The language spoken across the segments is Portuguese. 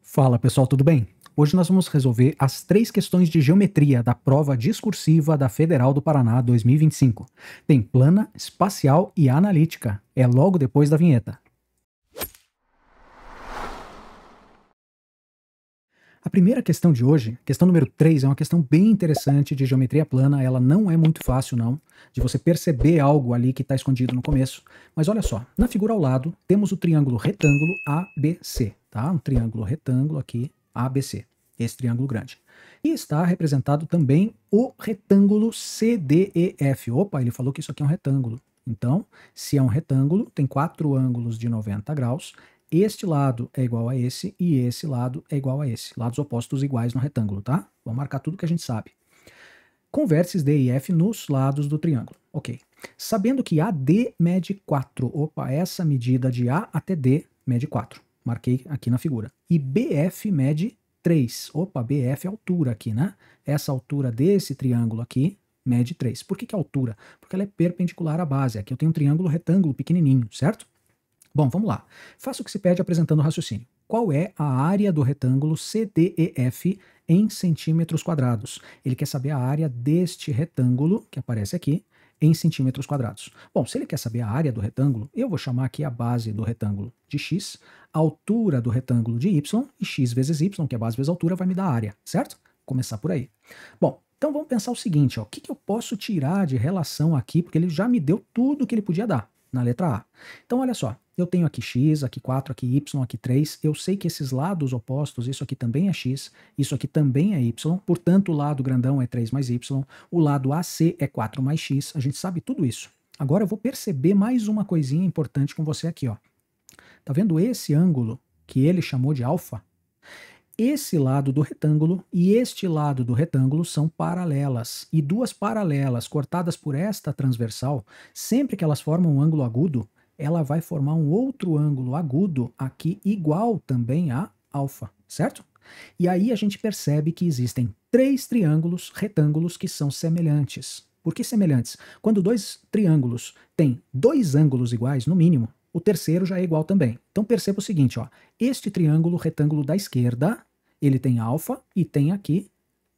Fala pessoal, tudo bem? Hoje nós vamos resolver as 3 questões de geometria da prova discursiva da Federal do Paraná 2025. Tem plana, espacial e analítica. É logo depois da vinheta. A primeira questão de hoje, questão número 3, é uma questão bem interessante de geometria plana. Ela não é muito fácil, não, de você perceber algo ali que está escondido no começo. Mas olha só, na figura ao lado, temos o triângulo retângulo ABC, tá? Um triângulo retângulo aqui, ABC, esse triângulo grande. E está representado também o retângulo CDEF. Opa, ele falou que isso aqui é um retângulo. Então, se é um retângulo, tem 4 ângulos de 90 graus, este lado é igual a esse e esse lado é igual a esse. Lados opostos iguais no retângulo, tá? Vamos marcar tudo que a gente sabe. Com vértices D e F nos lados do triângulo. Ok. Sabendo que AD mede 4. Opa, essa medida de A até D mede 4. Marquei aqui na figura. E BF mede 3. Opa, BF é a altura aqui, né? Essa altura desse triângulo aqui mede 3. Por que altura? Porque ela é perpendicular à base. Aqui eu tenho um triângulo retângulo pequenininho, certo? Bom, vamos lá. Faça o que se pede apresentando o raciocínio. Qual é a área do retângulo CDEF em centímetros quadrados? Ele quer saber a área deste retângulo, que aparece aqui, em centímetros quadrados. Bom, se ele quer saber a área do retângulo, eu vou chamar aqui a base do retângulo de x, a altura do retângulo de y, e x vezes y, que é base vezes altura, vai me dar a área, certo? Vou começar por aí. Bom, então vamos pensar o seguinte, ó, o que eu posso tirar de relação aqui, porque ele já me deu tudo que ele podia dar na letra A. Então, olha só, eu tenho aqui x, aqui 4, aqui y, aqui 3. Eu sei que esses lados opostos, isso aqui também é x, isso aqui também é y. Portanto, o lado grandão é 3 mais y. O lado AC é 4 mais x. A gente sabe tudo isso. Agora eu vou perceber mais uma coisinha importante com você aqui, ó. Tá vendo esse ângulo que ele chamou de alfa? Esse lado do retângulo e este lado do retângulo são paralelas. E duas paralelas cortadas por esta transversal, sempre que elas formam um ângulo agudo, ela vai formar um outro ângulo agudo aqui igual também a alfa, certo? E aí a gente percebe que existem 3 triângulos retângulos que são semelhantes. Por que semelhantes? Quando 2 triângulos têm 2 ângulos iguais, no mínimo, o terceiro já é igual também. Então perceba o seguinte, ó, este triângulo retângulo da esquerda, ele tem alfa e tem aqui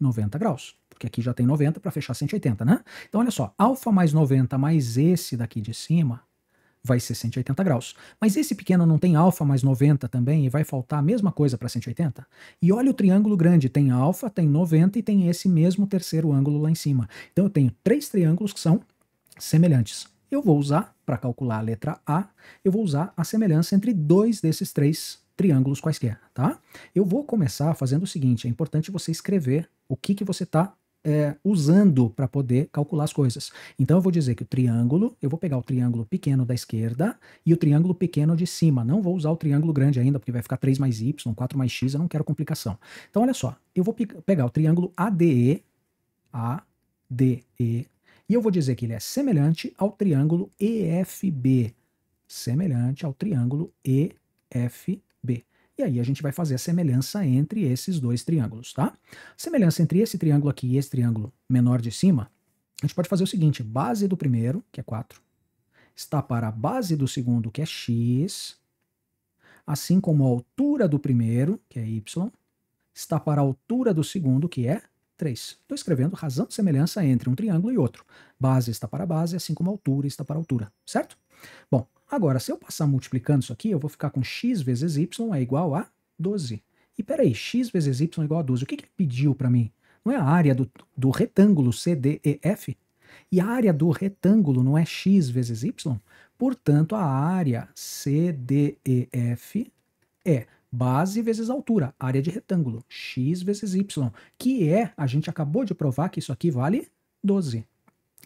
90 graus. Porque aqui já tem 90 para fechar 180, né? Então olha só, alfa mais 90 mais esse daqui de cima vai ser 180 graus. Mas esse pequeno não tem alfa mais 90 também e vai faltar a mesma coisa para 180? E olha o triângulo grande, tem alfa, tem 90 e tem esse mesmo terceiro ângulo lá em cima. Então eu tenho 3 triângulos que são semelhantes. Eu vou usar, para calcular a letra A, eu vou usar a semelhança entre 2 desses 3 triângulos quaisquer, tá? Eu vou começar fazendo o seguinte, é importante você escrever o que você está usando para poder calcular as coisas. Então eu vou dizer que o triângulo, eu vou pegar o triângulo pequeno da esquerda e o triângulo pequeno de cima. Não vou usar o triângulo grande ainda, porque vai ficar 3 mais y, 4 mais x, eu não quero complicação. Então olha só, eu vou pegar o triângulo ADE, e eu vou dizer que ele é semelhante ao triângulo EFB. Semelhante ao triângulo EFB. E aí a gente vai fazer a semelhança entre esses 2 triângulos, tá? A semelhança entre esse triângulo aqui e esse triângulo menor de cima, a gente pode fazer o seguinte, base do primeiro, que é 4, está para a base do segundo, que é x, assim como a altura do primeiro, que é y, está para a altura do segundo, que é 3. Estou escrevendo razão de semelhança entre um triângulo e outro. Base está para a base, assim como a altura está para a altura, certo? Bom, agora, se eu passar multiplicando isso aqui, eu vou ficar com x vezes y é igual a 12. E peraí, x vezes y é igual a 12. O que ele pediu para mim? Não é a área do retângulo CDEF? E a área do retângulo não é x vezes y? Portanto, a área CDEF é base vezes altura, área de retângulo, x vezes y, que é, a gente acabou de provar que isso aqui vale 12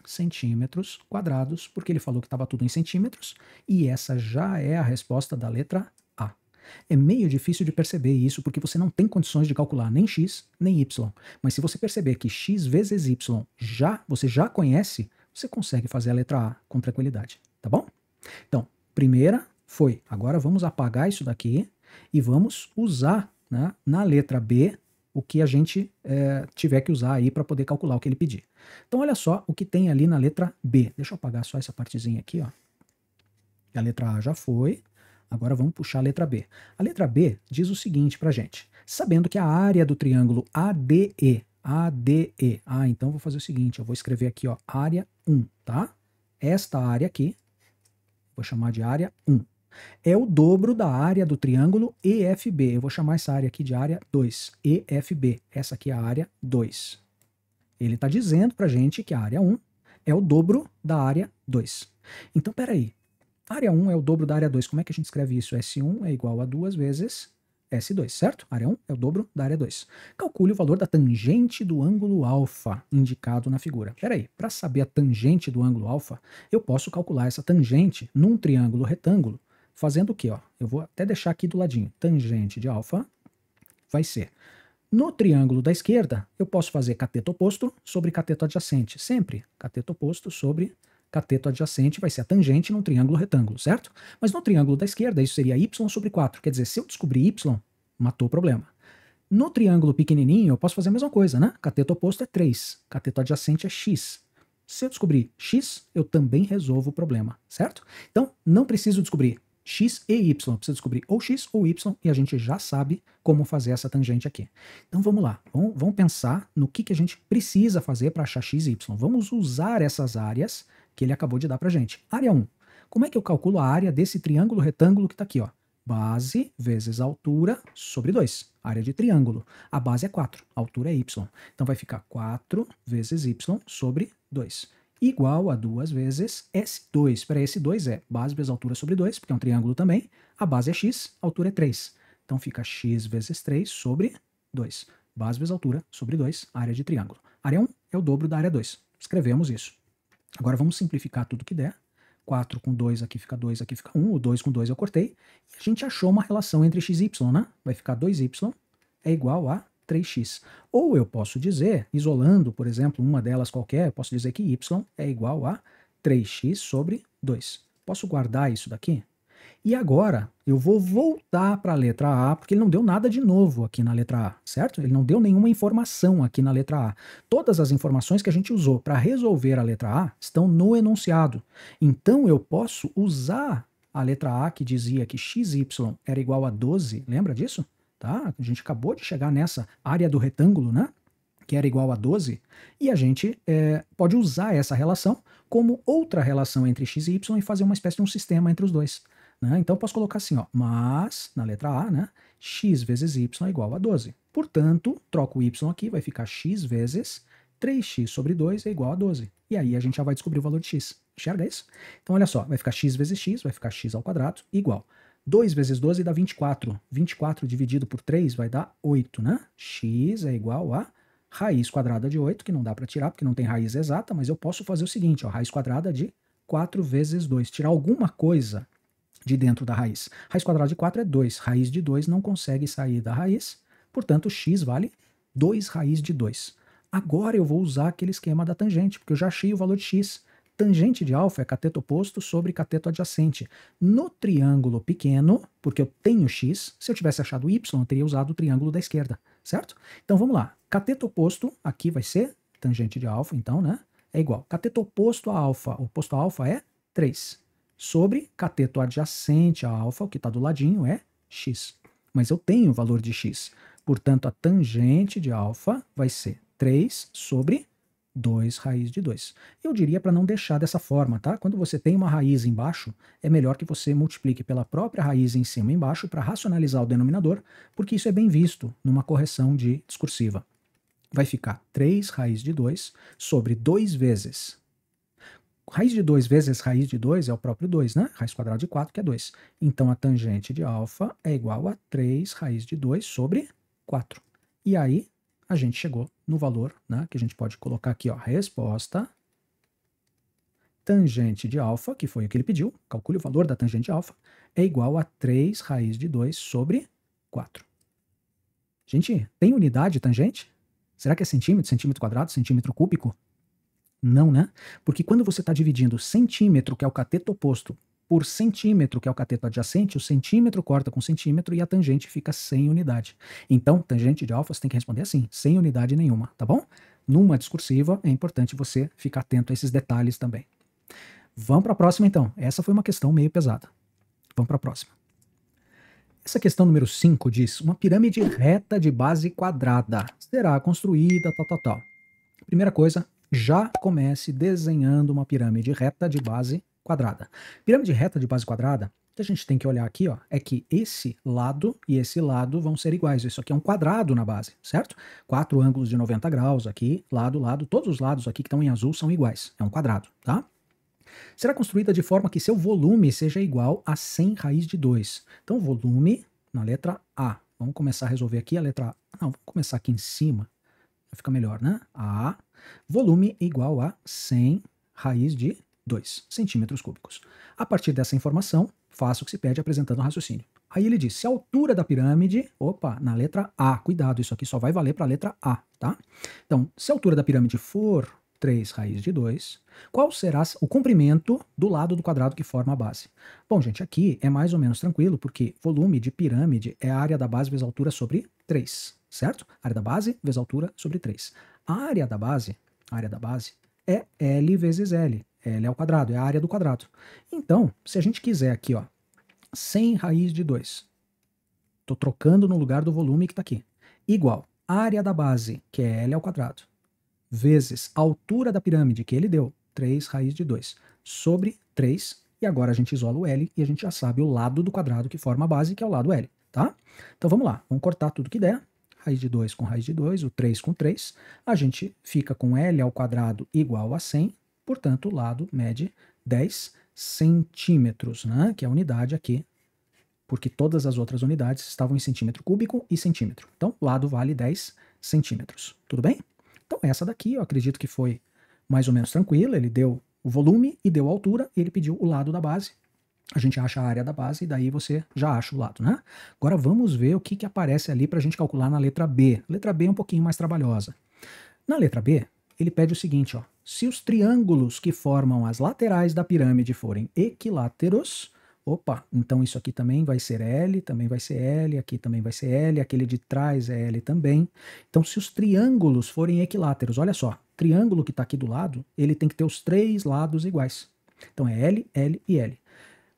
centímetros quadrados, porque ele falou que estava tudo em centímetros, e essa já é a resposta da letra A. É meio difícil de perceber isso, porque você não tem condições de calcular nem x, nem y. Mas se você perceber que x vezes y você já conhece, você consegue fazer a letra A com tranquilidade, tá bom? Então, primeira foi, agora vamos apagar isso daqui e vamos usar, né, na letra B o que a gente tiver que usar aí para poder calcular o que ele pedir. Então olha só o que tem ali na letra B. Deixa eu apagar só essa partezinha aqui, ó. A letra A já foi, agora vamos puxar a letra B. A letra B diz o seguinte pra gente, sabendo que a área do triângulo ADE, então vou fazer o seguinte, eu vou escrever aqui, ó, área 1, tá? Esta área aqui, vou chamar de área 1, é o dobro da área do triângulo EFB. Eu vou chamar essa área aqui de área 2, EFB. Essa aqui é a área 2. Ele está dizendo para a gente que a área 1 é o dobro da área 2. Então, peraí, área 1 é o dobro da área 2. Como é que a gente escreve isso? S1 é igual a 2 vezes S2, certo? Área 1 é o dobro da área 2. Calcule o valor da tangente do ângulo alfa indicado na figura. Peraí, para saber a tangente do ângulo alfa, eu posso calcular essa tangente num triângulo retângulo, fazendo o quê? Ó? Eu vou até deixar aqui do ladinho. Tangente de alfa vai ser... No triângulo da esquerda, eu posso fazer cateto oposto sobre cateto adjacente. Sempre cateto oposto sobre cateto adjacente vai ser a tangente num triângulo retângulo, certo? Mas no triângulo da esquerda, isso seria y sobre 4. Quer dizer, se eu descobrir y, matou o problema. No triângulo pequenininho, eu posso fazer a mesma coisa, né? Cateto oposto é 3, cateto adjacente é x. Se eu descobrir x, eu também resolvo o problema, certo? Então, não preciso descobrir x e y, precisa descobrir ou x ou y, e a gente já sabe como fazer essa tangente aqui. Então vamos lá, vamos pensar no que a gente precisa fazer para achar x e y. Vamos usar essas áreas que ele acabou de dar para a gente. Área 1, como é que eu calculo a área desse triângulo retângulo que está aqui? Ó? Base vezes altura sobre 2, área de triângulo. A base é 4, a altura é y. Então vai ficar 4 vezes y sobre 2. Igual a 2 vezes S2. Para S2 é base vezes altura sobre 2, porque é um triângulo também. A base é x, a altura é 3. Então fica x vezes 3 sobre 2. Base vezes altura sobre 2, área de triângulo. Área 1 é o dobro da área 2. Escrevemos isso. Agora vamos simplificar tudo que der. 4 com 2, aqui fica 2, aqui fica 1. O 2 com 2 eu cortei. E a gente achou uma relação entre x e y, né? Vai ficar 2y é igual a 3x. Ou eu posso dizer, isolando, por exemplo, uma delas qualquer, eu posso dizer que y é igual a 3x sobre 2. Posso guardar isso daqui? E agora eu vou voltar para a letra A, porque ele não deu nada de novo aqui na letra A, certo? Ele não deu nenhuma informação aqui na letra A. Todas as informações que a gente usou para resolver a letra A estão no enunciado. Então eu posso usar a letra A que dizia que xy era igual a 12, lembra disso? Tá? A gente acabou de chegar nessa área do retângulo, né? Que era igual a 12, e a gente pode usar essa relação como outra relação entre x e y e fazer uma espécie de um sistema entre os dois. Né? Então eu posso colocar assim, ó, mas, na letra A, né, x vezes y é igual a 12. Portanto, troco o y aqui, vai ficar x vezes 3x sobre 2 é igual a 12. E aí a gente já vai descobrir o valor de x. Enxerga isso? Então olha só, vai ficar x vezes x, vai ficar x ao quadrado, igual 2 vezes 12 dá 24. 24 dividido por 3 vai dar 8, né? X é igual a raiz quadrada de 8, que não dá para tirar porque não tem raiz exata, mas eu posso fazer o seguinte, ó, raiz quadrada de 4 vezes 2. Tirar alguma coisa de dentro da raiz. Raiz quadrada de 4 é 2. Raiz de 2 não consegue sair da raiz, portanto, x vale 2 raiz de 2. Agora eu vou usar aquele esquema da tangente, porque eu já achei o valor de x. Tangente de alfa é cateto oposto sobre cateto adjacente. No triângulo pequeno, porque eu tenho x, se eu tivesse achado y, eu teria usado o triângulo da esquerda, certo? Então vamos lá. Cateto oposto, aqui vai ser tangente de alfa, então, né? É igual. Cateto oposto a alfa, o oposto a alfa é 3. Sobre cateto adjacente a alfa, o que está do ladinho, é x. Mas eu tenho o valor de x. Portanto, a tangente de alfa vai ser 3 sobre 2 raiz de 2. Eu diria para não deixar dessa forma, tá? Quando você tem uma raiz embaixo, é melhor que você multiplique pela própria raiz em cima e embaixo para racionalizar o denominador, porque isso é bem visto numa correção de discursiva. Vai ficar 3 raiz de 2 sobre 2 vezes. Raiz de 2 vezes raiz de 2 é o próprio 2, né? Raiz quadrada de 4, que é 2. Então a tangente de alfa é igual a 3 raiz de 2 sobre 4. E aí a gente chegou no valor, né, que a gente pode colocar aqui, ó, resposta, tangente de alfa, que foi o que ele pediu, calcule o valor da tangente de alfa, é igual a 3 raiz de 2 sobre 4. Gente, tem unidade tangente? Será que é centímetro, centímetro quadrado, centímetro cúbico? Não, né? Porque quando você está dividindo centímetro, que é o cateto oposto, por centímetro, que é o cateto adjacente, o centímetro corta com centímetro e a tangente fica sem unidade. Então, tangente de alfa você tem que responder assim, sem unidade nenhuma, tá bom? Numa discursiva é importante você ficar atento a esses detalhes também. Vamos para a próxima então. Essa foi uma questão meio pesada. Vamos para a próxima. Essa questão número 5 diz: uma pirâmide reta de base quadrada será construída, tal, tal, tal. Primeira coisa, já comece desenhando uma pirâmide reta de base quadrada. Pirâmide reta de base quadrada, o que a gente tem que olhar aqui, ó, é que esse lado e esse lado vão ser iguais. Isso aqui é um quadrado na base, certo? 4 ângulos de 90 graus aqui, lado, lado. Todos os lados aqui que estão em azul são iguais. É um quadrado, tá? Será construída de forma que seu volume seja igual a 100 raiz de 2. Então, volume na letra A. Vamos começar a resolver aqui a letra A. Não, vamos começar aqui em cima. Vai ficar melhor, né? A. Volume igual a 100 raiz de 2 centímetros cúbicos. A partir dessa informação, faça o que se pede apresentando o raciocínio. Aí ele diz, se a altura da pirâmide, opa, na letra A, cuidado, isso aqui só vai valer para a letra A, tá? Então, se a altura da pirâmide for 3 raiz de 2, qual será o comprimento do lado do quadrado que forma a base? Bom, gente, aqui é mais ou menos tranquilo, porque volume de pirâmide é a área da base vezes a altura sobre 3, certo? Área da base vezes a altura sobre 3. A área da base é L vezes L. L ao quadrado, é a área do quadrado. Então, se a gente quiser aqui, ó, 100 raiz de 2, estou trocando no lugar do volume que está aqui, igual área da base, que é L ao quadrado, vezes a altura da pirâmide que ele deu, 3 raiz de 2, sobre 3, e agora a gente isola o L e a gente já sabe o lado do quadrado que forma a base, que é o lado L, tá? Então vamos lá, vamos cortar tudo que der, raiz de 2 com raiz de 2, o 3 com 3, a gente fica com L ao quadrado igual a 100, portanto o lado mede 10 centímetros, né? Que é a unidade aqui, porque todas as outras unidades estavam em centímetro cúbico e centímetro. Então, lado vale 10 centímetros. Tudo bem? Então, essa daqui eu acredito que foi mais ou menos tranquila. Ele deu o volume e deu a altura, e ele pediu o lado da base. A gente acha a área da base e daí você já acha o lado, né? Agora vamos ver o que aparece ali para a gente calcular na letra B. A letra B é um pouquinho mais trabalhosa. Na letra B, ele pede o seguinte, ó. Se os triângulos que formam as laterais da pirâmide forem equiláteros, opa, então isso aqui também vai ser L, também vai ser L, aqui também vai ser L, aquele de trás é L também. Então, se os triângulos forem equiláteros, olha só, triângulo que está aqui do lado, ele tem que ter os 3 lados iguais. Então é L, L e L.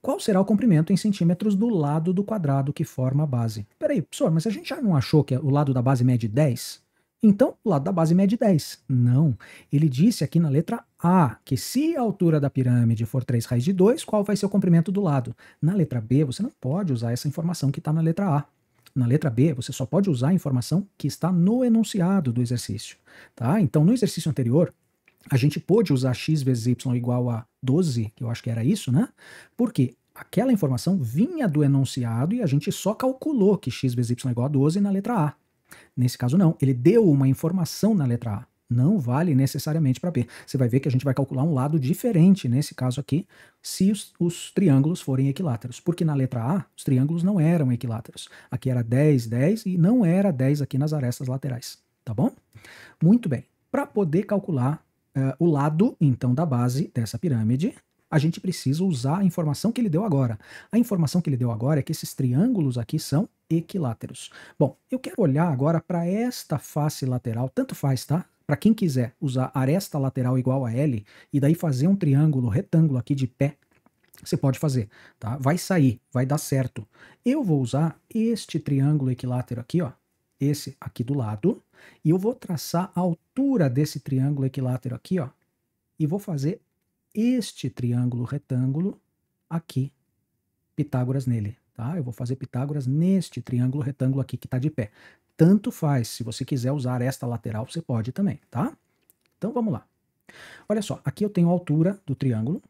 Qual será o comprimento em centímetros do lado do quadrado que forma a base? Peraí, professor, mas a gente já não achou que o lado da base mede 10? Então, o lado da base mede 10. Não. Ele disse aqui na letra A que se a altura da pirâmide for 3 raiz de 2, qual vai ser o comprimento do lado? Na letra B, você não pode usar essa informação que está na letra A. Na letra B, você só pode usar a informação que está no enunciado do exercício. Tá? Então, no exercício anterior, a gente pôde usar x vezes y igual a 12, que eu acho que era isso, né? Porque aquela informação vinha do enunciado e a gente só calculou que x vezes y igual a 12 na letra A. Nesse caso não, ele deu uma informação na letra A, não vale necessariamente para B. Você vai ver que a gente vai calcular um lado diferente nesse caso aqui, se os triângulos forem equiláteros, porque na letra A os triângulos não eram equiláteros. Aqui era 10, 10 e não era 10 aqui nas arestas laterais, tá bom? Muito bem, para poder calcular o lado, então, da base dessa pirâmide, a gente precisa usar a informação que ele deu agora. A informação que ele deu agora é que esses triângulos aqui são equiláteros. Bom, eu quero olhar agora para esta face lateral, tanto faz, tá? Para quem quiser usar aresta lateral igual a L e daí fazer um triângulo retângulo aqui de pé, você pode fazer, tá? Vai sair, vai dar certo. Eu vou usar este triângulo equilátero aqui, ó, esse aqui do lado, e eu vou traçar a altura desse triângulo equilátero aqui, ó, e vou fazer este triângulo retângulo aqui, Pitágoras nele, tá? Eu vou fazer Pitágoras neste triângulo retângulo aqui que está de pé. Tanto faz, se você quiser usar esta lateral, você pode também, tá? Então vamos lá. Olha só, aqui eu tenho a altura do triângulo,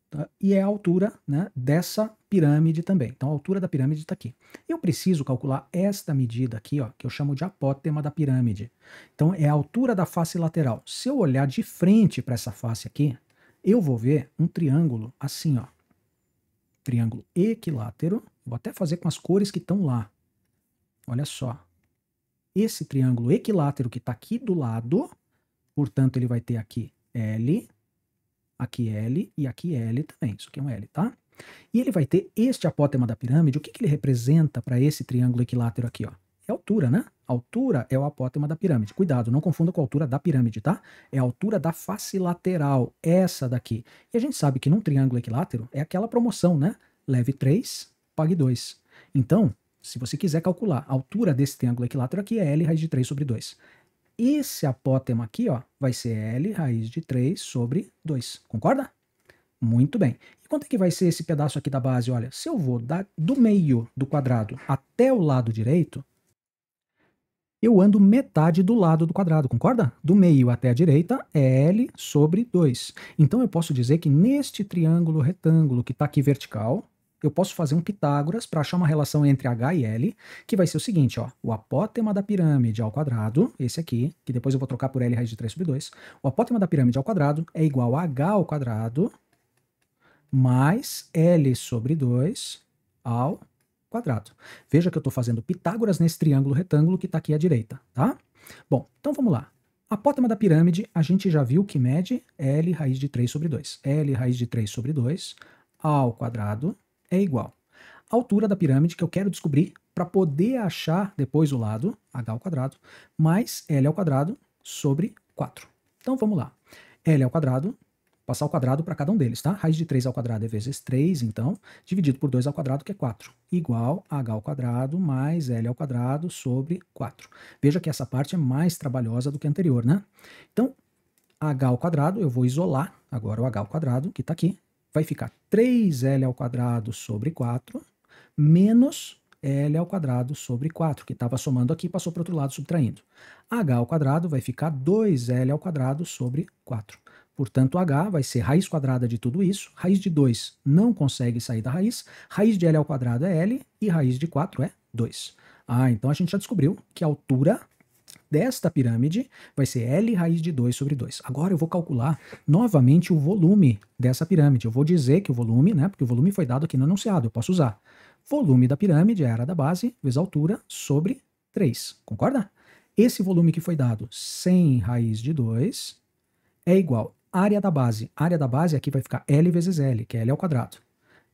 tá? E é a altura, né, dessa pirâmide também. Então a altura da pirâmide está aqui. Eu preciso calcular esta medida aqui, ó, que eu chamo de apótema da pirâmide. Então é a altura da face lateral. Se eu olhar de frente para essa face aqui, eu vou ver um triângulo assim, ó. Triângulo equilátero. Vou até fazer com as cores que estão lá. Olha só. Esse triângulo equilátero que está aqui do lado, portanto, ele vai ter aqui L e aqui L também. Isso aqui é um L, tá? E ele vai ter este apótema da pirâmide. O que ele representa para esse triângulo equilátero aqui, ó? É a altura, né? A altura é o apótema da pirâmide. Cuidado, não confunda com a altura da pirâmide, tá? É a altura da face lateral, essa daqui. E a gente sabe que num triângulo equilátero é aquela promoção, né? Leve 3, pague 2. Então, se você quiser calcular a altura desse triângulo equilátero aqui, é L raiz de 3 sobre 2. Esse apótema aqui, ó, vai ser L raiz de 3 sobre 2. Concorda? Muito bem. E quanto é que vai ser esse pedaço aqui da base? Olha, se eu vou do meio do quadrado até o lado direito, eu ando metade do lado do quadrado, concorda? Do meio até a direita é L sobre 2. Então eu posso dizer que neste triângulo retângulo que está aqui vertical, eu posso fazer um Pitágoras para achar uma relação entre H e L, que vai ser o seguinte, ó, o apótema da pirâmide ao quadrado, esse aqui, que depois eu vou trocar por L raiz de 3 sobre 2, o apótema da pirâmide ao quadrado é igual a H ao quadrado mais L sobre 2 ao quadrado. Veja que eu estou fazendo Pitágoras nesse triângulo retângulo que está aqui à direita, tá? Bom, então vamos lá. Apótema da pirâmide, a gente já viu que mede L raiz de 3 sobre 2. L raiz de 3 sobre 2 ao quadrado é igual à altura da pirâmide que eu quero descobrir para poder achar depois o lado, h ao quadrado, mais L ao quadrado sobre 4. Então vamos lá. L ao quadrado, passar o quadrado para cada um deles, tá? Raiz de 3 ao quadrado é vezes 3, então, dividido por 2 ao quadrado, que é 4, igual a h ao quadrado mais L ao quadrado sobre 4. Veja que essa parte é mais trabalhosa do que a anterior, né? Então, h ao quadrado, eu vou isolar agora o h ao quadrado, que está aqui, vai ficar 3L ao quadrado sobre 4, menos L ao quadrado sobre 4, que estava somando aqui, passou para o outro lado subtraindo. H ao quadrado vai ficar 2L ao quadrado sobre 4. Portanto, H vai ser raiz quadrada de tudo isso, raiz de 2 não consegue sair da raiz de L ao quadrado é L e raiz de 4 é 2. Ah, então a gente já descobriu que a altura desta pirâmide vai ser L raiz de 2 sobre 2. Agora eu vou calcular novamente o volume dessa pirâmide. Eu vou dizer que o volume, né, porque o volume foi dado aqui no enunciado, eu posso usar. Volume da pirâmide é a área da base vezes a altura sobre 3. Concorda? Esse volume que foi dado, 100 raiz de 2, é igual à área da base. A área da base aqui vai ficar L vezes L, que é L ao quadrado,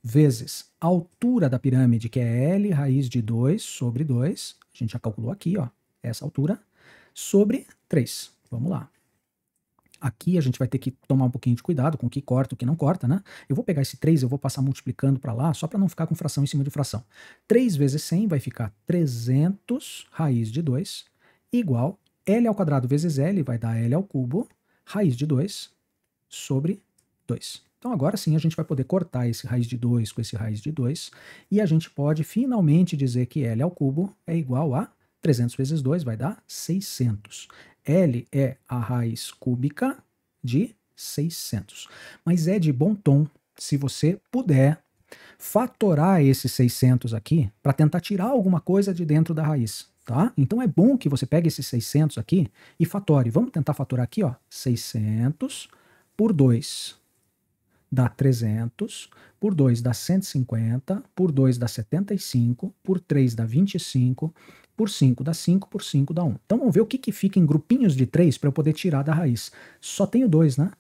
vezes a altura da pirâmide, que é L raiz de 2 sobre 2. A gente já calculou aqui, ó, essa altura, sobre 3. Vamos lá. Aqui a gente vai ter que tomar um pouquinho de cuidado com o que corta e o que não corta, né? Eu vou pegar esse 3, eu vou passar multiplicando para lá, só para não ficar com fração em cima de fração. 3 vezes 100 vai ficar 300 raiz de 2, igual L ao quadrado vezes L, vai dar L ao cubo, raiz de 2 sobre 2. Então agora sim a gente vai poder cortar esse raiz de 2 com esse raiz de 2, e a gente pode finalmente dizer que L ao cubo é igual a 300 vezes 2 vai dar 600. L é a raiz cúbica de 600. Mas é de bom tom se você puder fatorar esses 600 aqui para tentar tirar alguma coisa de dentro da raiz, tá? Então é bom que você pegue esses 600 aqui e fatore. Vamos tentar fatorar aqui, ó. 600 por 2 dá 300, por 2 dá 150, por 2 dá 75, por 3 dá 25, por 5 dá 5, por 5 dá 1. Então vamos ver o que fica em grupinhos de 3 para eu poder tirar da raiz. Só tenho 2, né?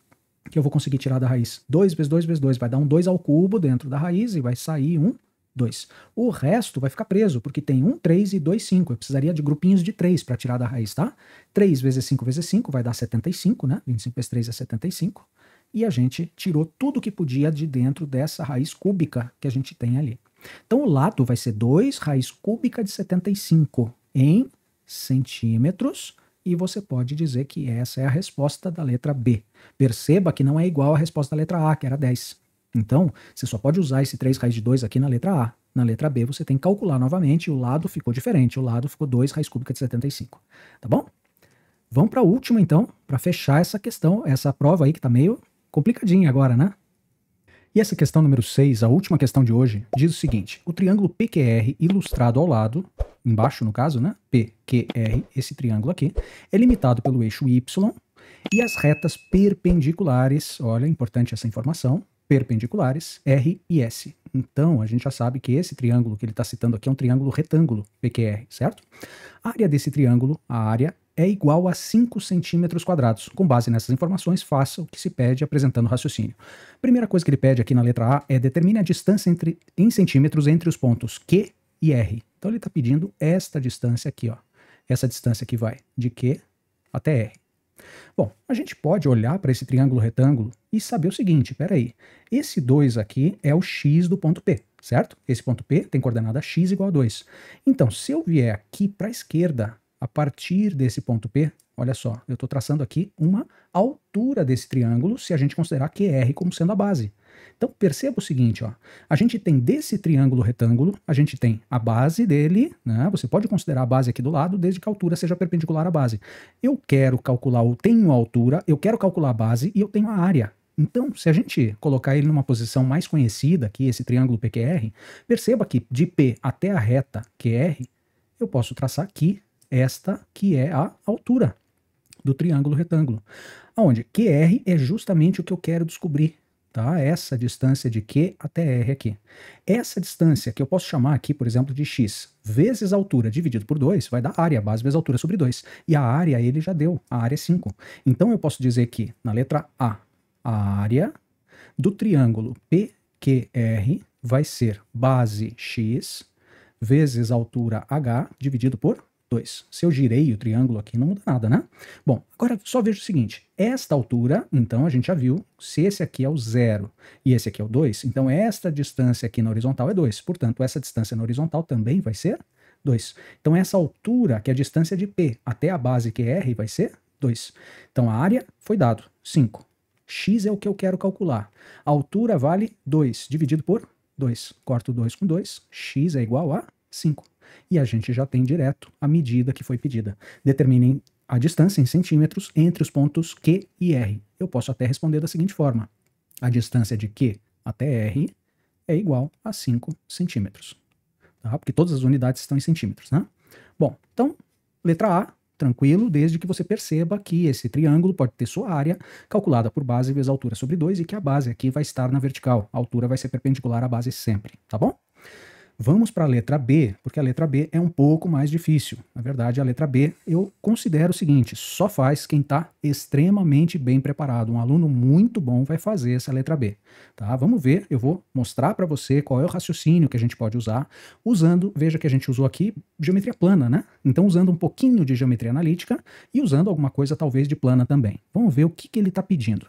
Que eu vou conseguir tirar da raiz. 2 vezes 2 vezes 2 vai dar um 2 ao cubo dentro da raiz e vai sair um 2. O resto vai ficar preso, porque tem 1, 3 e 2, 5. Eu precisaria de grupinhos de 3 para tirar da raiz, tá? 3 vezes 5 vezes 5 vai dar 75, né? 25 vezes 3 é 75. E a gente tirou tudo que podia de dentro dessa raiz cúbica que a gente tem ali. Então o lado vai ser 2 raiz cúbica de 75 em centímetros, e você pode dizer que essa é a resposta da letra B. Perceba que não é igual à resposta da letra A, que era 10. Então, você só pode usar esse 3 raiz de 2 aqui na letra A. Na letra B você tem que calcular novamente, e o lado ficou diferente. O lado ficou 2 raiz cúbica de 75. Tá bom? Vamos para a última então, para fechar essa questão, essa prova aí que está meio complicadinha agora, né? E essa questão número 6, a última questão de hoje, diz o seguinte: o triângulo PQR ilustrado ao lado, embaixo no caso, né? PQR, esse triângulo aqui, é limitado pelo eixo Y e as retas perpendiculares, olha, importante essa informação, perpendiculares, R e S. Então, a gente já sabe que esse triângulo que ele está citando aqui é um triângulo retângulo, PQR, certo? A área desse triângulo, a área é igual a 5 centímetros quadrados. Com base nessas informações, faça o que se pede apresentando o raciocínio. Primeira coisa que ele pede aqui na letra A é determine a distância em centímetros entre os pontos Q e R. Então ele está pedindo esta distância aqui, ó. Essa distância que vai de Q até R. Bom, a gente pode olhar para esse triângulo retângulo e saber o seguinte, peraí, esse 2 aqui é o X do ponto P, certo? Esse ponto P tem coordenada x igual a 2. Então, se eu vier aqui para a esquerda, a partir desse ponto P, olha só, eu estou traçando aqui uma altura desse triângulo se a gente considerar QR como sendo a base. Então, perceba o seguinte, ó, a gente tem desse triângulo retângulo, a gente tem a base dele, né? Você pode considerar a base aqui do lado, desde que a altura seja perpendicular à base. Eu quero calcular, eu tenho a altura, eu quero calcular a base e eu tenho a área. Então, se a gente colocar ele numa posição mais conhecida, aqui, esse triângulo PQR, perceba que de P até a reta QR, eu posso traçar aqui esta que é a altura do triângulo retângulo. Onde QR é justamente o que eu quero descobrir, tá? Essa distância de Q até R aqui. Essa distância que eu posso chamar aqui, por exemplo, de x vezes a altura dividido por 2, vai dar área, base vezes a altura sobre 2. E a área ele já deu, a área é 5. Então eu posso dizer que, na letra A área do triângulo PQR vai ser base x vezes altura h dividido por 2. Se eu girei o triângulo aqui, não muda nada, né? Bom, agora só veja o seguinte. Esta altura, então, a gente já viu, se esse aqui é o 0 e esse aqui é o 2, então esta distância aqui na horizontal é 2. Portanto, essa distância na horizontal também vai ser 2. Então, essa altura, que é a distância de P até a base QR, vai ser 2. Então, a área foi dado, 5. X é o que eu quero calcular. A altura vale 2, dividido por 2. Corto 2 com 2, x é igual a 5. E a gente já tem direto a medida que foi pedida. Determinem a distância em centímetros entre os pontos Q e R. Eu posso até responder da seguinte forma. A distância de Q até R é igual a 5 centímetros. Tá? Porque todas as unidades estão em centímetros, né? Bom, então, letra A, tranquilo, desde que você perceba que esse triângulo pode ter sua área calculada por base vezes altura sobre 2 e que a base aqui vai estar na vertical. A altura vai ser perpendicular à base sempre, tá bom? Vamos para a letra B, porque a letra B é um pouco mais difícil. Na verdade, a letra B eu considero o seguinte, só faz quem está extremamente bem preparado. Um aluno muito bom vai fazer essa letra B. Tá? Vamos ver, eu vou mostrar para você qual é o raciocínio que a gente pode usar, usando, veja que a gente usou aqui geometria plana, né? Então usando um pouquinho de geometria analítica e usando alguma coisa talvez de plana também. Vamos ver o que ele está pedindo.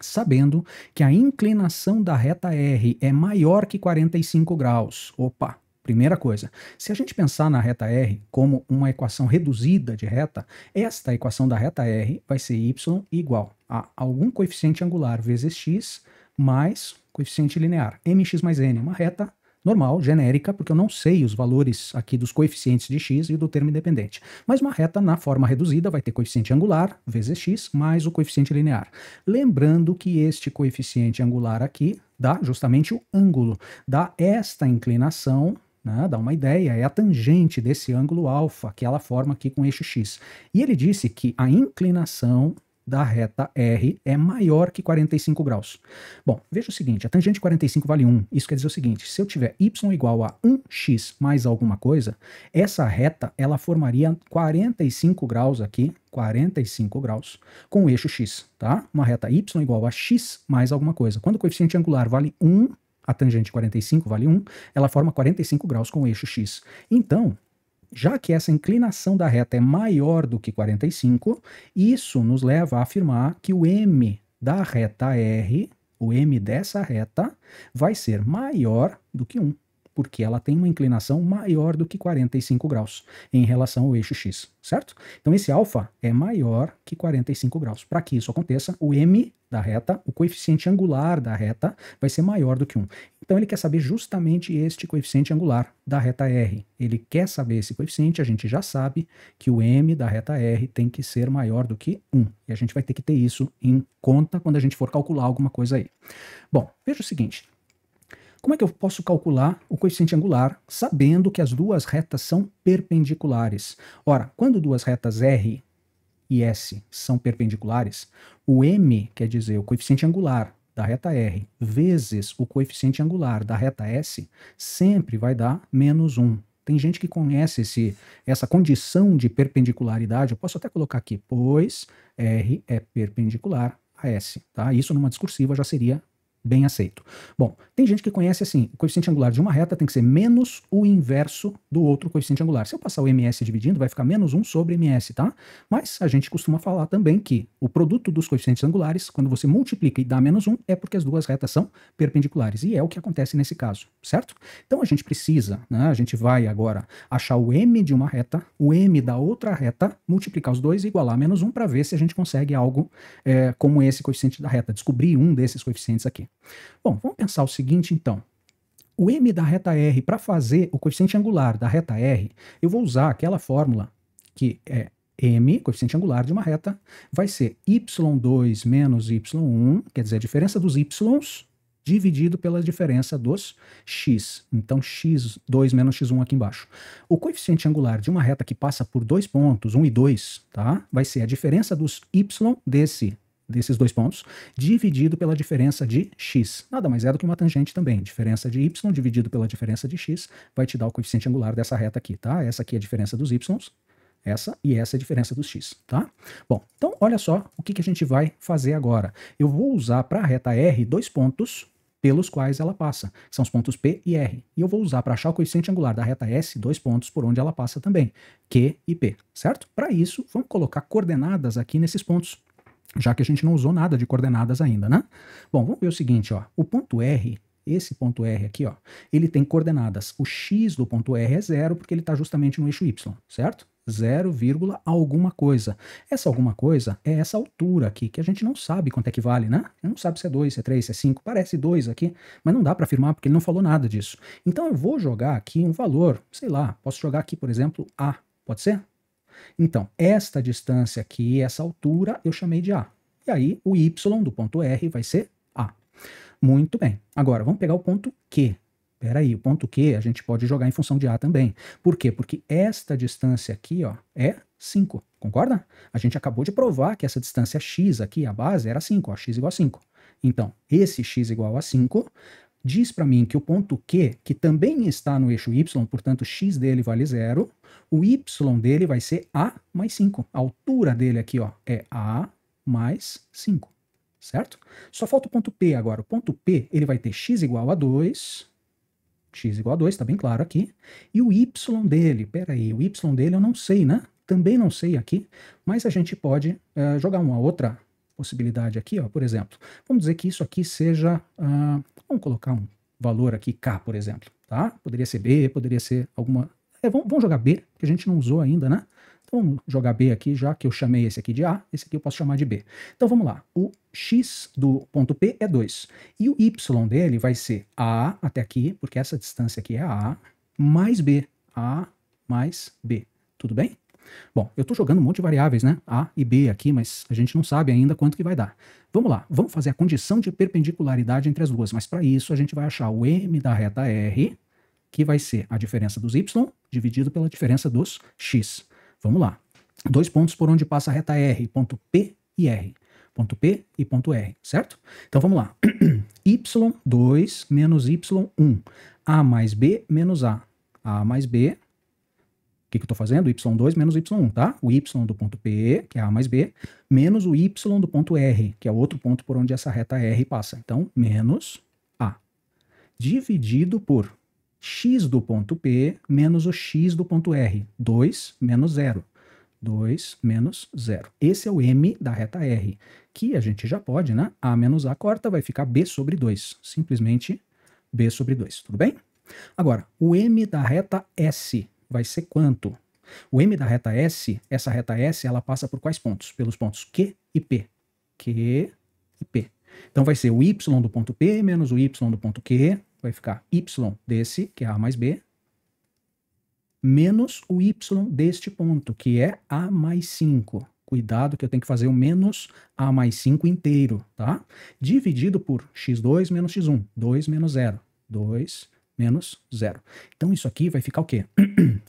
Sabendo que a inclinação da reta R é maior que 45 graus. Opa, primeira coisa, se a gente pensar na reta R como uma equação reduzida de reta, esta equação da reta R vai ser y igual a algum coeficiente angular vezes x mais coeficiente linear, mx mais n, uma reta normal, genérica, porque eu não sei os valores aqui dos coeficientes de x e do termo independente. Mas uma reta na forma reduzida vai ter coeficiente angular vezes x mais o coeficiente linear. Lembrando que este coeficiente angular aqui dá justamente o ângulo, dá esta inclinação, né, dá uma ideia, é a tangente desse ângulo alfa que ela forma aqui com eixo x. E ele disse que a inclinação da reta R é maior que 45 graus. Bom, veja o seguinte, a tangente de 45 vale 1. Isso quer dizer o seguinte, se eu tiver y igual a 1x mais alguma coisa, essa reta ela formaria 45 graus aqui, 45 graus, com o eixo x, tá? Uma reta y igual a x mais alguma coisa. Quando o coeficiente angular vale 1, a tangente de 45 vale 1, ela forma 45 graus com o eixo x. Então, já que essa inclinação da reta é maior do que 45, isso nos leva a afirmar que o m da reta R, o m dessa reta, vai ser maior do que 1, porque ela tem uma inclinação maior do que 45 graus em relação ao eixo x, certo? Então esse alfa é maior que 45 graus. Para que isso aconteça, o m da reta, o coeficiente angular da reta, vai ser maior do que 1. Então ele quer saber justamente este coeficiente angular da reta R. Ele quer saber esse coeficiente, a gente já sabe que o m da reta R tem que ser maior do que 1. E a gente vai ter que ter isso em conta quando a gente for calcular alguma coisa aí. Bom, veja o seguinte. Como é que eu posso calcular o coeficiente angular sabendo que as duas retas são perpendiculares? Ora, quando duas retas R e S são perpendiculares, o m, quer dizer, o coeficiente angular da reta R vezes o coeficiente angular da reta S, sempre vai dar menos 1. Tem gente que conhece essa condição de perpendicularidade, eu posso até colocar aqui, pois R é perpendicular a S. Tá? Isso numa discursiva já seria Bem aceito. Bom, tem gente que conhece assim, o coeficiente angular de uma reta tem que ser menos o inverso do outro coeficiente angular. Se eu passar o ms dividindo, vai ficar menos 1 sobre ms, tá? Mas a gente costuma falar também que o produto dos coeficientes angulares, quando você multiplica e dá menos 1, é porque as duas retas são perpendiculares. E é o que acontece nesse caso, certo? Então a gente precisa, né, a gente vai agora achar o m de uma reta, o m da outra reta, multiplicar os dois e igualar a menos 1 para ver se a gente consegue algo como esse coeficiente da reta, descobrir um desses coeficientes aqui. Bom, vamos pensar o seguinte então. O m da reta R, para fazer o coeficiente angular da reta R, eu vou usar aquela fórmula que é m, coeficiente angular de uma reta, vai ser y2 menos y1, quer dizer, a diferença dos y's dividido pela diferença dos x. Então, x2 menos x1 aqui embaixo. O coeficiente angular de uma reta que passa por dois pontos, 1 e 2, tá? Vai ser a diferença dos y desses dois pontos, dividido pela diferença de x. Nada mais é do que uma tangente também. Diferença de y dividido pela diferença de x vai te dar o coeficiente angular dessa reta aqui, tá? Essa aqui é a diferença dos y, essa e essa é a diferença dos x, tá? Bom, então olha só o que a gente vai fazer agora. Eu vou usar para a reta R dois pontos pelos quais ela passa, que são os pontos P e R. E eu vou usar para achar o coeficiente angular da reta S dois pontos por onde ela passa também, Q e P, certo? Para isso, vamos colocar coordenadas aqui nesses pontos, já que a gente não usou nada de coordenadas ainda, né? Bom, vamos ver o seguinte, ó, o ponto R, esse ponto R aqui, ó, ele tem coordenadas. O x do ponto R é 0 porque ele está justamente no eixo Y, certo? 0, alguma coisa. Essa alguma coisa é essa altura aqui, que a gente não sabe quanto é que vale, né? Não sabe se é 2, se é 3, se é 5, parece 2 aqui, mas não dá para afirmar porque ele não falou nada disso. Então eu vou jogar aqui um valor, sei lá, posso jogar aqui, por exemplo, A, pode ser? Então, esta distância aqui, essa altura, eu chamei de A. E aí, o y do ponto R vai ser A. Muito bem. Agora, vamos pegar o ponto Q. Espera aí, o ponto Q a gente pode jogar em função de A também. Por quê? Porque esta distância aqui, ó, é 5. Concorda? A gente acabou de provar que essa distância x aqui, a base, era 5, ó, x igual a 5. Então, esse x igual a 5 diz para mim que o ponto Q, que também está no eixo Y, portanto, x dele vale 0, o y dele vai ser A mais 5. A altura dele aqui, ó, é A mais 5, certo? Só falta o ponto P agora. O ponto P, ele vai ter x igual a 2, tá bem claro aqui, e o y dele, peraí, o y dele eu não sei, né? Também não sei aqui, mas a gente pode jogar uma outra possibilidade aqui, ó, por exemplo. Vamos dizer que isso aqui seja, vamos colocar um valor aqui, K, por exemplo, tá? Poderia ser B, poderia ser alguma... vamos jogar B, que a gente não usou ainda, né? Então vamos jogar B aqui, já que eu chamei esse aqui de A, esse aqui eu posso chamar de B. Então vamos lá, o x do ponto P é 2, e o y dele vai ser A até aqui, porque essa distância aqui é A, mais B, A mais B, tudo bem? Bom, eu estou jogando um monte de variáveis, né? A e B aqui, mas a gente não sabe ainda quanto que vai dar. Vamos lá, vamos fazer a condição de perpendicularidade entre as duas, mas para isso a gente vai achar o m da reta R, que vai ser a diferença dos y dividido pela diferença dos x. Vamos lá. Dois pontos por onde passa a reta R, ponto P e R. Ponto P e ponto R, certo? Então vamos lá. y2 menos y1. A mais B menos A. A mais B. O que eu estou fazendo? y2 menos y1, tá? O y do ponto P, que é A mais B, menos o y do ponto R, que é o outro ponto por onde essa reta R passa. Então, menos A. Dividido por x do ponto P menos o x do ponto R. 2 menos 0. 2 menos 0. Esse é o m da reta R, que a gente já pode, né? A menos A corta, vai ficar B sobre 2. Simplesmente B sobre 2, tudo bem? Agora, o m da reta S vai ser quanto? O m da reta S, essa reta S, ela passa por quais pontos? Pelos pontos Q e P. Q e P. Então vai ser o y do ponto P menos o y do ponto Q, vai ficar y desse, que é A mais B, menos o y deste ponto, que é A mais 5. Cuidado que eu tenho que fazer o menos A mais 5 inteiro, tá? Dividido por x2 menos x1. 2 menos 0. 2 menos 0. Então isso aqui vai ficar o quê?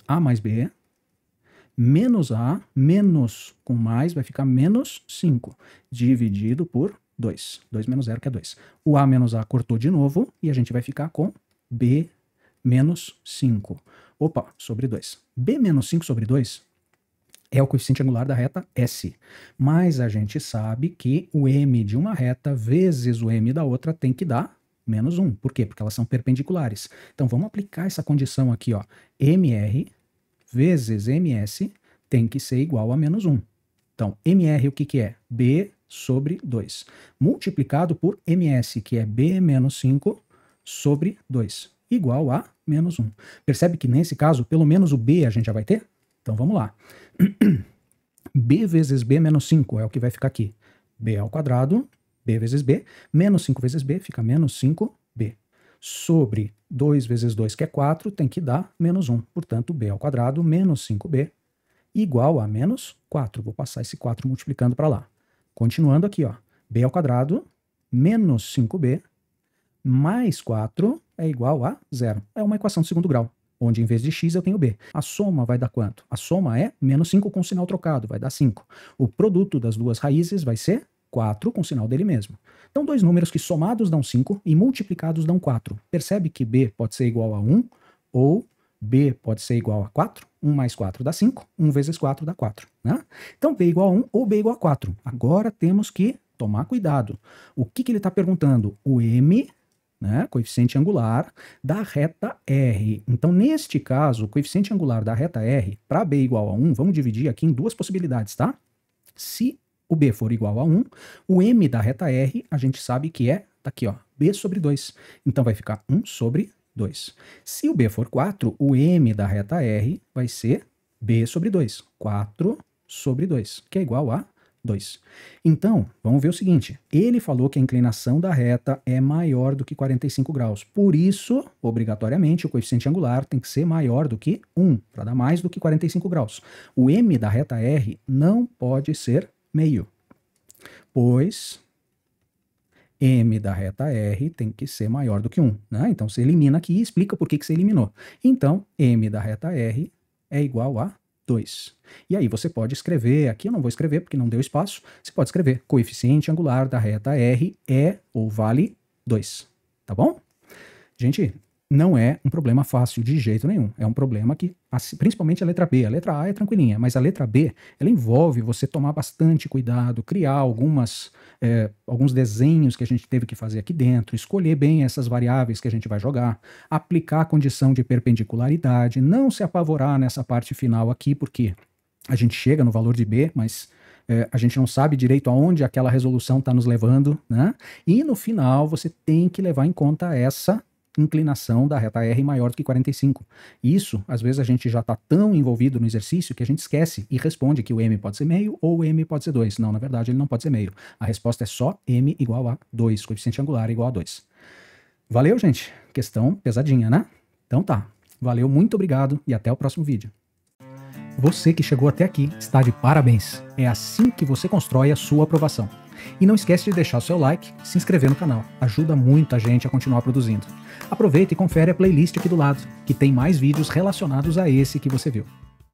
A mais B, menos A, menos com mais, vai ficar menos 5, dividido por 2. 2 menos 0, que é 2. O A menos A cortou de novo, e a gente vai ficar com B menos 5. Opa, sobre 2. B menos 5 sobre 2 é o coeficiente angular da reta S. Mas a gente sabe que o m de uma reta vezes o m da outra tem que dar menos 1. Por quê? Porque elas são perpendiculares. Então vamos aplicar essa condição aqui, ó. mr vezes ms tem que ser igual a menos 1. Então, mr o que que é? B sobre 2. Multiplicado por ms, que é b menos 5 sobre 2, igual a menos 1. Percebe que nesse caso, pelo menos o b a gente já vai ter? Então vamos lá. b vezes b menos 5 é o que vai ficar aqui. b ao quadrado, b vezes b, menos 5 vezes b fica menos 5b. Sobre 2 vezes 2, que é 4, tem que dar menos 1. Portanto, b ao quadrado menos 5b igual a menos 4. Vou passar esse 4 multiplicando para lá. Continuando aqui, ó. b ao quadrado menos 5b mais 4 é igual a 0. É uma equação de segundo grau, onde em vez de x eu tenho b. A soma vai dar quanto? A soma é menos 5 com sinal trocado, vai dar 5. O produto das duas raízes vai ser 4 com sinal dele mesmo. Então, dois números que somados dão 5 e multiplicados dão 4. Percebe que b pode ser igual a 1 ou b pode ser igual a 4. 1 mais 4 dá 5, 1 vezes 4 dá 4. Né? Então, b igual a 1 ou b igual a 4. Agora temos que tomar cuidado. O que ele está perguntando? O m, né, coeficiente angular da reta R. Então, neste caso, o coeficiente angular da reta R, para b igual a 1, vamos dividir aqui em duas possibilidades, tá? Se o b for igual a 1, o m da reta R, a gente sabe que é, tá aqui, ó, b sobre 2. Então, vai ficar 1 sobre 2. Se o b for 4, o m da reta R vai ser b sobre 2. 4 sobre 2, que é igual a 2. Então, vamos ver o seguinte. Ele falou que a inclinação da reta é maior do que 45 graus. Por isso, obrigatoriamente, o coeficiente angular tem que ser maior do que 1, para dar mais do que 45 graus. O m da reta R não pode ser meio, pois m da reta R tem que ser maior do que 1. Né? Então, você elimina aqui e explica por que você eliminou. Então, m da reta R é igual a 2. E aí você pode escrever, aqui eu não vou escrever porque não deu espaço, você pode escrever coeficiente angular da reta R é ou vale 2. Tá bom? Gente, não é um problema fácil de jeito nenhum. É um problema que, principalmente a letra B. A letra A é tranquilinha, mas a letra B, ela envolve você tomar bastante cuidado, criar alguns desenhos que a gente teve que fazer aqui dentro, escolher bem essas variáveis que a gente vai jogar, aplicar a condição de perpendicularidade, não se apavorar nessa parte final aqui, porque a gente chega no valor de B, mas a gente não sabe direito aonde aquela resolução está nos levando, né? E no final você tem que levar em conta essa inclinação da reta R maior do que 45. Isso, às vezes a gente já está tão envolvido no exercício que a gente esquece e responde que o m pode ser meio ou o m pode ser 2. Não, na verdade ele não pode ser meio. A resposta é só m igual a 2, coeficiente angular igual a 2. Valeu, gente? Questão pesadinha, né? Então tá. Valeu, muito obrigado e até o próximo vídeo. Você que chegou até aqui está de parabéns. É assim que você constrói a sua aprovação. E não esquece de deixar o seu like e se inscrever no canal. Ajuda muito a gente a continuar produzindo. Aproveita e confere a playlist aqui do lado, que tem mais vídeos relacionados a esse que você viu.